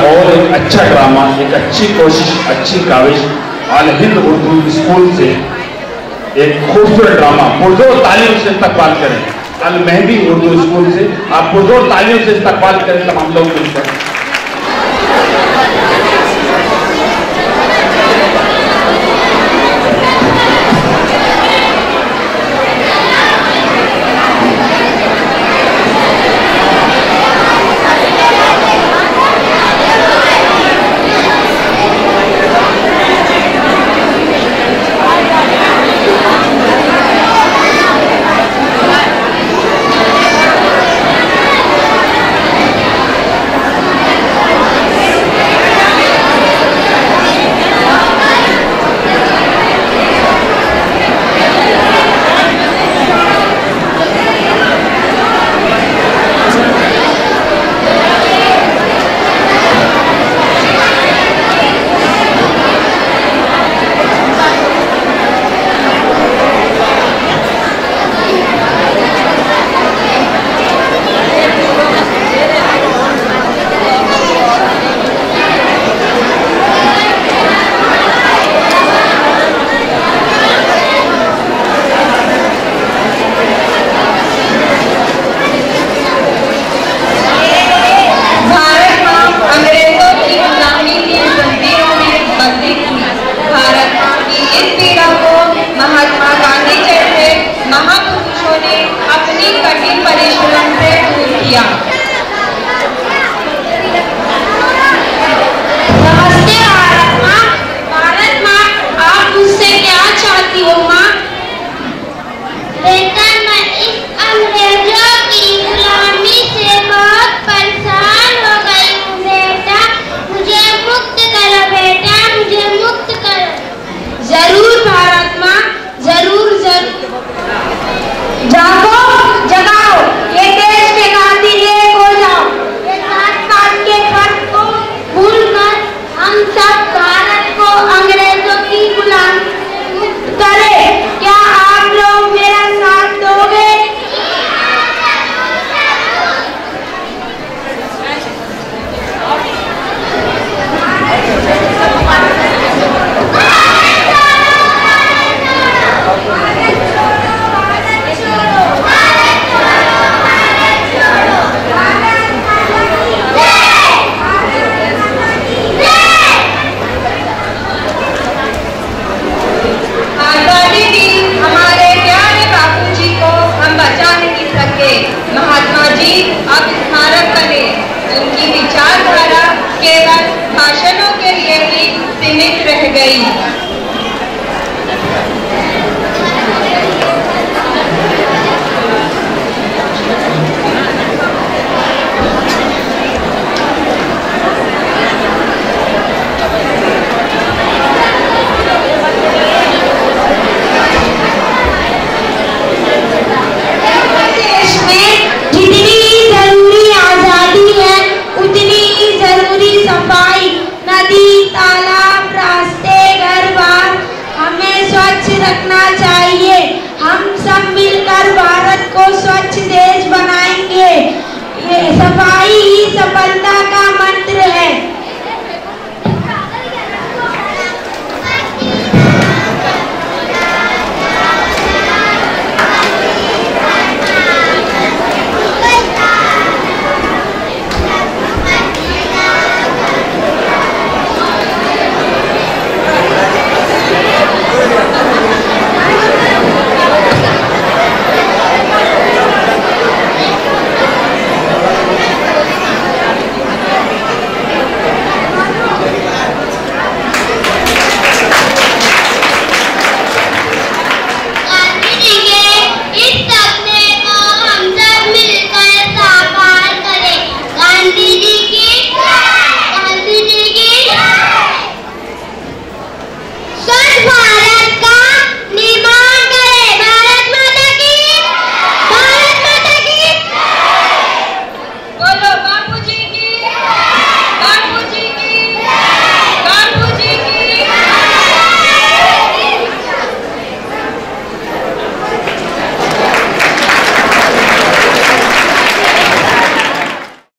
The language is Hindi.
और एक अच्छा ड्रामा, एक अच्छी कोशिश, अच्छी काविश अल हिंद उर्दू स्कूल से एक खूबसूरत ड्रामा पुरजोर तालियों से इस्तकबाल करें। अल मेहंदी उर्दू स्कूल से आप पुरजोर तालियों से इस्तकबाल करें तमाम लोग मिलकर। महात्मा गांधी जैसे महापुरुषों ने अपनी कठिन परिश्रम से दूर किया। नमस्ते भारत माँ। भारत माँ, आप मुझसे क्या चाहती हो माँ? बेटा, मैं इस अंग्रेजों की गुलामी से बहुत परेशान हो गई हूँ बेटा। मुझे मुक्त करो बेटा, मुझे मुक्त करो। जरूर भारत माँ, जरूर जरूर। जागो, जगाओ, ये देश के गांधी एक हो जाओ। ये सात के फर्क को भूलकर हम सब भारत को अंग्रेजों की गुलामी से मुक्त करें। क्या आप लोग मेरा साथ दोगे? महात्मा जी अब स्मारक बने। उनकी विचारधारा केवल भाषणों के लिए ही सीमित रह गई।